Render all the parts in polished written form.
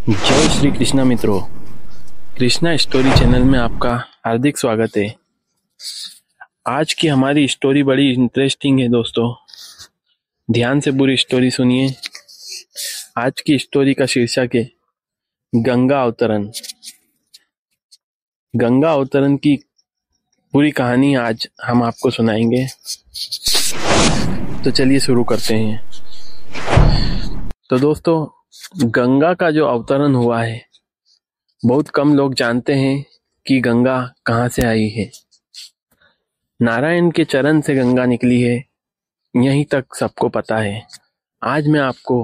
जय श्री कृष्णा मित्रों। Krishna story channel में आपका हार्दिक स्वागत है। आज की हमारी स्टोरी बड़ी इंटरेस्टिंग है दोस्तों, ध्यान से पूरी स्टोरी सुनिए। आज की स्टोरी का शीर्षक है गंगा अवतरण। गंगा अवतरण की पूरी कहानी आज हम आपको सुनाएंगे, तो चलिए शुरू करते हैं। तो दोस्तों, गंगा का जो अवतरण हुआ है, बहुत कम लोग जानते हैं कि गंगा कहाँ से आई है। नारायण के चरण से गंगा निकली है, यहीं तक सबको पता है। आज मैं आपको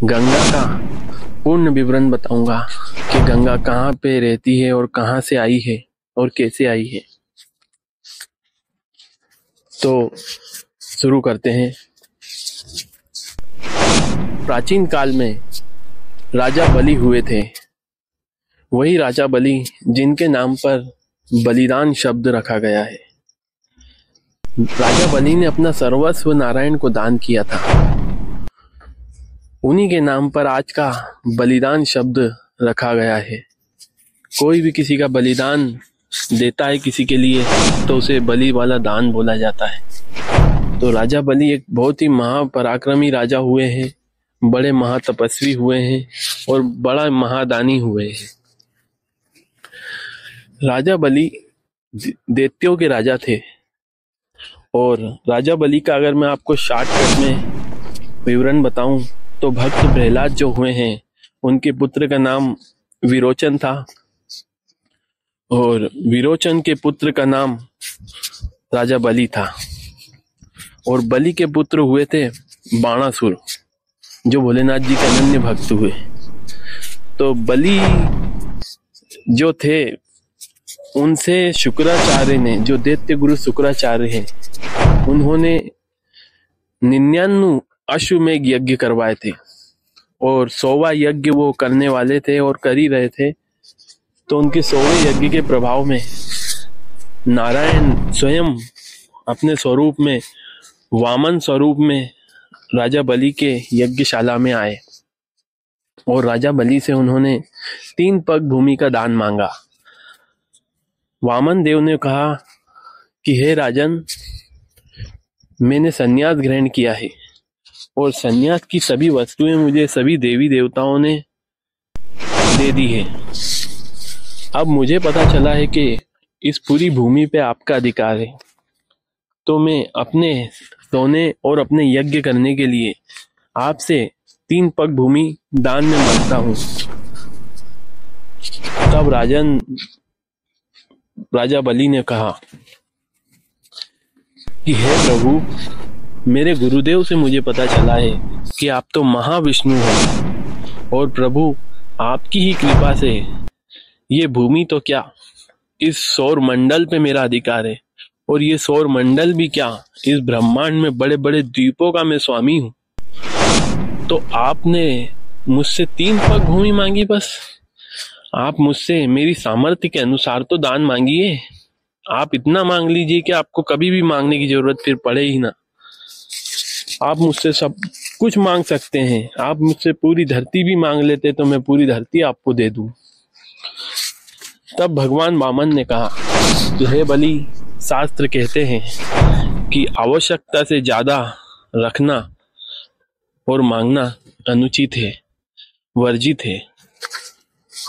गंगा का पूर्ण विवरण बताऊंगा कि गंगा कहाँ पे रहती है और कहाँ से आई है और कैसे आई है। तो शुरू करते हैं। प्राचीन काल में राजा बलि हुए थे। वही राजा बलि जिनके नाम पर बलिदान शब्द रखा गया है। राजा बलि ने अपना सर्वस्व नारायण को दान किया था। उन्हीं के नाम पर आज का बलिदान शब्द रखा गया है। कोई भी किसी का बलिदान देता है किसी के लिए, तो उसे बलि वाला दान बोला जाता है। तो राजा बलि एक बहुत ही महापराक्रमी राजा हुए हैं, बड़े महातपस्वी हुए हैं और बड़ा महादानी हुए हैं। राजा बलि दैत्यों के राजा थे। और राजा बलि का अगर मैं आपको शॉर्टकट में विवरण बताऊं, तो भक्त प्रहलाद जो हुए हैं, उनके पुत्र का नाम विरोचन था और विरोचन के पुत्र का नाम राजा बलि था। और बलि के पुत्र हुए थे बाणासुर, जो भोलेनाथ जी के अनन्य भक्त हुए। तो बलि जो थे, उनसे शुक्राचार्य ने, जो दैत्य गुरु शुक्राचार्य हैं, उन्होंने 99 अश्वमेघ यज्ञ करवाए थे और 100वां यज्ञ वो करने वाले थे और कर ही रहे थे। तो उनके 100वें यज्ञ के प्रभाव में नारायण स्वयं अपने स्वरूप में, वामन स्वरूप में राजा बलि के यज्ञशाला में आए और राजा बलि से उन्होंने 3 पग भूमि का दान मांगा। वामन देव ने कहा कि हे राजन, मैंने संन्यास ग्रहण किया है और संन्यास की सभी वस्तुएं मुझे सभी देवी देवताओं ने दे दी है। अब मुझे पता चला है कि इस पूरी भूमि पे आपका अधिकार है, तो मैं अपने सोने और अपने यज्ञ करने के लिए आपसे 3 पग भूमि दान में मांगता हूँ। तब राजा बलि ने कहा कि हे प्रभु, मेरे गुरुदेव से मुझे पता चला है कि आप तो महाविष्णु हैं और प्रभु, आपकी ही कृपा से ये भूमि तो क्या, इस सौर मंडल पे मेरा अधिकार है। और ये सौर मंडल भी क्या, इस ब्रह्मांड में बड़े बड़े द्वीपों का मैं स्वामी हूँ। तो आपने मुझसे 3 पग भूमि मांगी, बस आप मुझसे मेरी सामर्थ्य के अनुसार तो दान मांगिए। आप इतना मांग लीजिए कि आपको कभी भी मांगने की जरूरत फिर पड़े ही ना। आप मुझसे सब कुछ मांग सकते हैं। आप मुझसे पूरी धरती भी मांग लेते तो मैं पूरी धरती आपको दे दूं। तब भगवान वामन ने कहा कि हे बलि, शास्त्र कहते हैं कि आवश्यकता से ज्यादा रखना और मांगना अनुचित है, वर्जित है।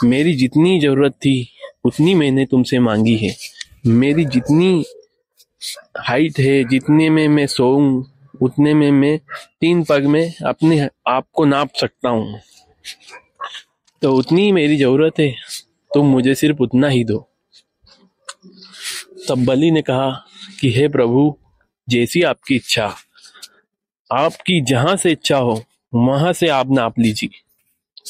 मेरी जितनी जरूरत थी उतनी मैंने तुमसे मांगी है। मेरी जितनी हाइट है, जितने में मैं सोऊं, उतने में मैं 3 पग में अपने आप को नाप सकता हूँ। तो उतनी ही मेरी जरूरत है, तुम मुझे सिर्फ उतना ही दो। तब बलि ने कहा कि हे प्रभु, जैसी आपकी इच्छा, आपकी जहां से इच्छा हो वहां से आप नाप लीजिए।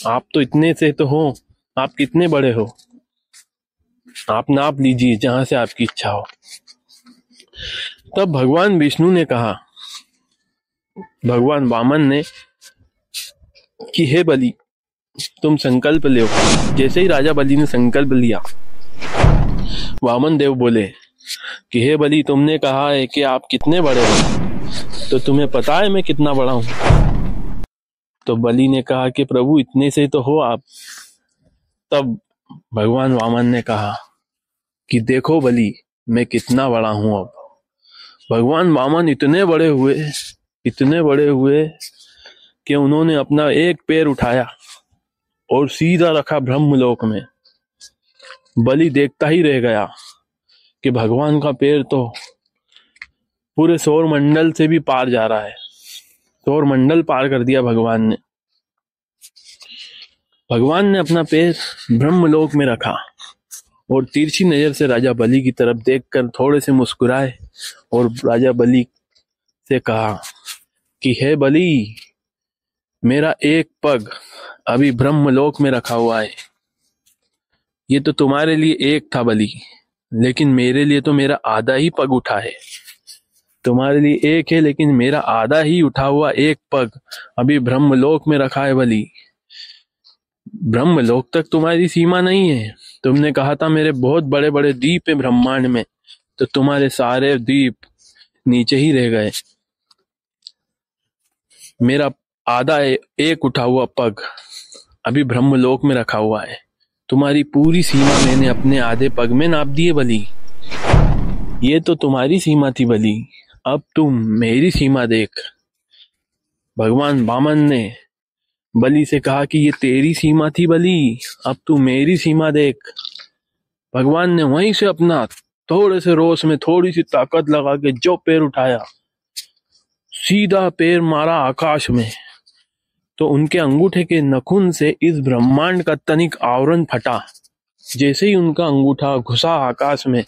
आप तो इतने से तो हो, आप कितने बड़े हो, आप नाप लीजिए जहां से आपकी इच्छा हो। तब भगवान विष्णु ने कहा, भगवान वामन ने, कि हे बलि, तुम संकल्प लो। जैसे ही राजा बलि ने संकल्प लिया, वामन देव बोले कि हे बलि, तुमने कहा है कि आप कितने बड़े हो, तो तुम्हें पता है मैं कितना बड़ा हूं? तो बलि ने कहा कि प्रभु इतने से तो हो आप। तब भगवान वामन ने कहा कि देखो बलि, मैं कितना बड़ा हूं अब। भगवान वामन इतने बड़े हुए कि उन्होंने अपना एक पैर उठाया और सीधा रखा ब्रह्मलोक में। बलि देखता ही रह गया कि भगवान का पैर तो पूरे सौर मंडल से भी पार जा रहा है। सौर मंडल पार कर दिया भगवान ने। भगवान ने अपना पैर ब्रह्मलोक में रखा और तिरछी नजर से राजा बलि की तरफ देखकर थोड़े से मुस्कुराए और राजा बलि से कहा कि हे बलि, मेरा एक पग अभी ब्रह्मलोक में रखा हुआ है। ये तो तुम्हारे लिए एक था बलि, लेकिन मेरे लिए तो मेरा आधा ही पग उठा है। तुम्हारे लिए एक है, लेकिन मेरा आधा ही उठा हुआ एक पग अभी ब्रह्मलोक में रखा है बलि। ब्रह्मलोक तक तुम्हारी सीमा नहीं है। तुमने कहा था मेरे बहुत बड़े बड़े द्वीप है ब्रह्मांड में, तो तुम्हारे सारे द्वीप नीचे ही रह गए। मेरा आधा एक उठा हुआ पग अभी ब्रह्मलोक में रखा हुआ है। तुम्हारी पूरी सीमा मैंने अपने आधे पग में नाप दी है बलि। ये तो तुम्हारी सीमा थी बलि, अब तुम मेरी सीमा देख। भगवान वामन ने बलि से कहा कि ये तेरी सीमा थी बलि, अब तू मेरी सीमा देख। भगवान ने वहीं से अपना थोड़े से रोष में थोड़ी सी ताकत लगा के जो पैर उठाया, सीधा पैर मारा आकाश में, तो उनके अंगूठे के नखून से इस ब्रह्मांड का तनिक आवरण फटा। जैसे ही उनका अंगूठा घुसा आकाश में,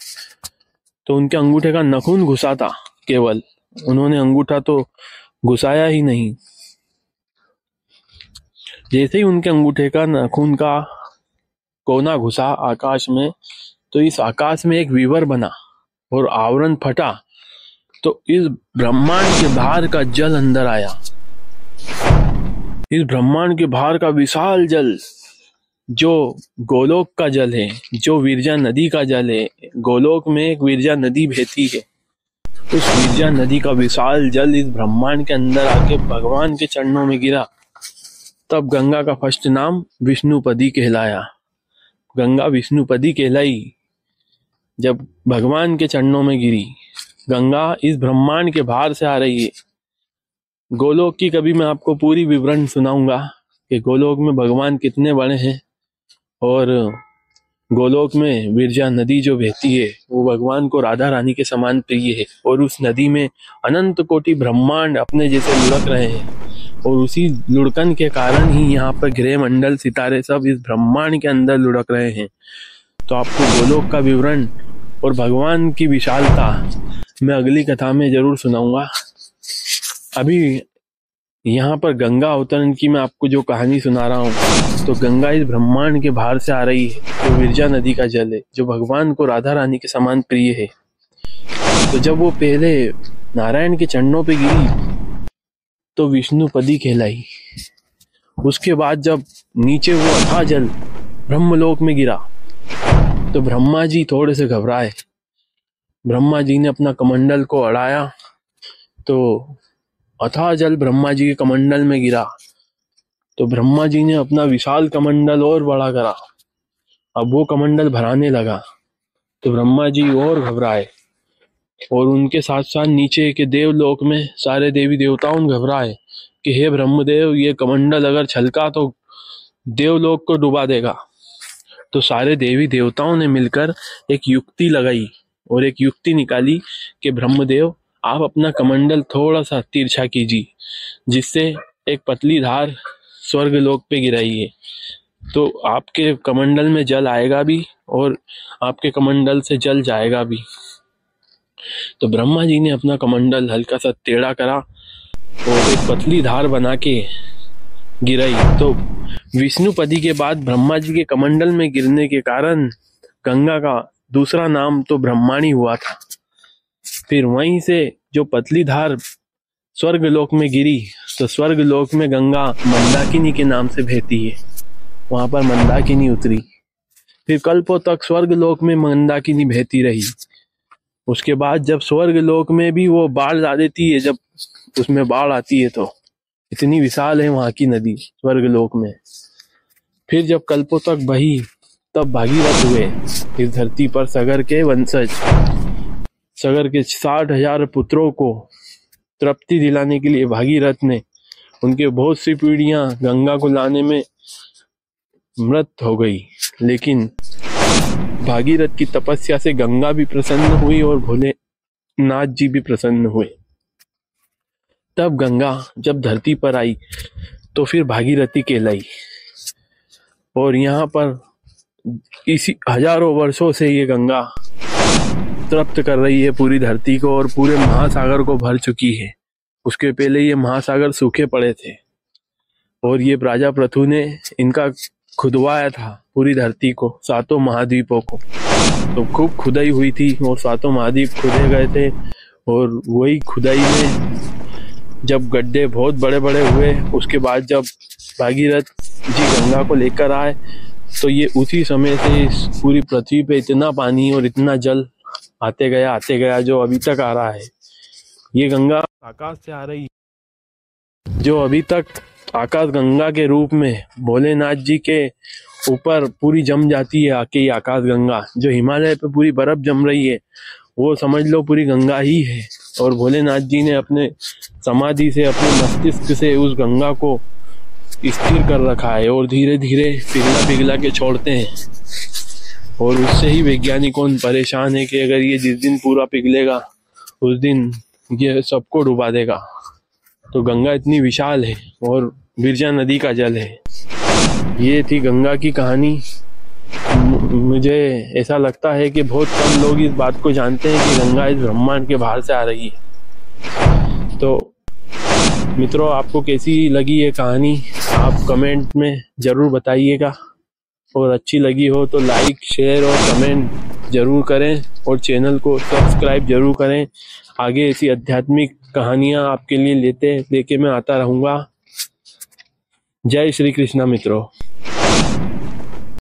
तो उनके अंगूठे का नखून घुसा था केवल, उन्होंने अंगूठा तो घुसाया ही नहीं। जैसे ही उनके अंगूठे का नाखून का कोना घुसा आकाश में, तो इस आकाश में एक विवर बना और आवरण फटा, तो इस ब्रह्मांड के बाहर का जल अंदर आया। इस ब्रह्मांड के बाहर का विशाल जल, जो गोलोक का जल है, जो विरजा नदी का जल है। गोलोक में एक विरजा नदी बहती है। उस विरजा नदी का विशाल जल इस ब्रह्मांड के अंदर आके भगवान के चरणों में गिरा। तब गंगा का फर्स्ट नाम विष्णुपदी कहलाया। गंगा विष्णुपदी कहलाई जब भगवान के चरणों में गिरी। गंगा इस ब्रह्मांड के बाहर से आ रही है। गोलोक की कभी मैं आपको पूरी विवरण सुनाऊंगा कि गोलोक में भगवान कितने बड़े हैं, और गोलोक में विरजा नदी जो बहती है वो भगवान को राधा रानी के समान प्रिय है, और उस नदी में अनंत कोटि ब्रह्मांड अपने जैसे लुढ़क रहे हैं, और उसी लुढ़कन के कारण ही यहाँ पर ग्रह मंडल सितारे सब इस ब्रह्मांड के अंदर लुढ़क रहे हैं। तो आपको गोलोक का विवरण और भगवान की विशालता मैं अगली कथा में जरूर सुनाऊंगा। अभी यहाँ पर गंगा अवतरण की मैं आपको जो कहानी सुना रहा हूँ, तो गंगा इस ब्रह्मांड के बाहर से आ रही है, जो विरजा नदी का जल है, जो भगवान को राधा रानी के समान प्रिय है। तो जब वो पहले नारायण के चरणों पे गिरी तो विष्णुपदी कहलाई। उसके बाद जब नीचे वो अथाह जल ब्रह्मलोक में गिरा तो ब्रह्मा जी थोड़े से घबराए। ब्रह्मा जी ने अपना कमंडल को अड़ाया तो अथाह जल ब्रह्मा जी के कमंडल में गिरा। तो ब्रह्मा जी ने अपना विशाल कमंडल और बड़ा करा। अब वो कमंडल भराने लगा तो ब्रह्मा जी और घबराए, और उनके साथ साथ नीचे के देवलोक में सारे देवी देवताओं घबराए कि हे ब्रह्मदेव, ये कमंडल अगर छलका तो देवलोक को डुबा देगा। तो सारे देवी देवताओं ने मिलकर एक युक्ति लगाई और एक युक्ति निकाली कि ब्रह्मदेव, आप अपना कमंडल थोड़ा सा तिरछा कीजिए, जिससे एक पतली धार स्वर्गलोक पे गिराइए, तो आपके कमंडल में जल आएगा भी और आपके कमंडल से जल जाएगा भी। तो ब्रह्मा जी ने अपना कमंडल हल्का सा टेढ़ा करा और एक पतली धार बना के गिराई। तो विष्णुपदी के बाद ब्रह्मा जी के कमंडल में गिरने के कारण गंगा का दूसरा नाम तो ब्रह्माणी हुआ था। फिर वहीं से जो पतली धार स्वर्गलोक में गिरी, तो स्वर्गलोक में गंगा मंदाकिनी के नाम से बहती है। वहां पर मंदाकिनी उतरी। फिर कल्पों तक स्वर्गलोक में मंदाकिनी बहती रही। उसके बाद जब स्वर्गलोक में भी वो बाढ़ आ देती है, जब उसमें बाढ़ आती है तो इतनी विशाल है वहां की नदी स्वर्गलोक में। फिर जब कल्पों तक बही तब भागीरथ हुए इस धरती पर सगर के वंशज। सगर के 60,000 पुत्रों को तृप्ति दिलाने के लिए भागीरथ ने उनके बहुत सी पीढ़ियां गंगा को लाने में मृत हो गई। लेकिन भागीरथ की तपस्या से गंगा भी प्रसन्न हुई और भोलेनाथ जी भी प्रसन्न हुए। तब गंगा जब धरती पर आई तो फिर भागीरथी कहलाई। और यहाँ पर इसी हजारों वर्षों से ये गंगा तृप्त कर रही है पूरी धरती को और पूरे महासागर को भर चुकी है। उसके पहले ये महासागर सूखे पड़े थे और ये राजा पृथु ने इनका खुदवाया था पूरी धरती को, 7 महाद्वीपों को। तो खूब खुदाई हुई थी और 7 महाद्वीप खुदे गए थे। और वही खुदाई में जब गड्ढे बहुत बड़े बड़े हुए, उसके बाद जब भागीरथ जी गंगा को लेकर आए तो ये उसी समय से इस पूरी पृथ्वी पे इतना पानी और इतना जल आते गया जो अभी तक आ रहा है। ये गंगा आकाश से आ रही है, जो अभी तक आकाश गंगा के रूप में भोलेनाथ जी के ऊपर पूरी जम जाती है। आके ये आकाश गंगा जो हिमालय पे पूरी बर्फ जम रही है, वो समझ लो पूरी गंगा ही है। और भोलेनाथ जी ने अपने समाधि से, अपने मस्तिष्क से उस गंगा को स्थिर कर रखा है और धीरे धीरे पिघला के छोड़ते हैं। और उससे ही वैज्ञानिकों परेशान है कि अगर ये जिस दिन पूरा पिघलेगा उस दिन ये सबको डुबा देगा। तो गंगा इतनी विशाल है और बिरजा नदी का जल है। ये थी गंगा की कहानी। मुझे ऐसा लगता है कि बहुत कम लोग इस बात को जानते हैं कि गंगा इस ब्रह्मांड के बाहर से आ रही है। तो मित्रों, आपको कैसी लगी ये कहानी आप कमेंट में जरूर बताइएगा। और अच्छी लगी हो तो लाइक, शेयर और कमेंट जरूर करें और चैनल को सब्सक्राइब जरूर करें। आगे ऐसी आध्यात्मिक कहानियां आपके लिए लेके मैं आता रहूंगा। जय श्री कृष्णा मित्रों।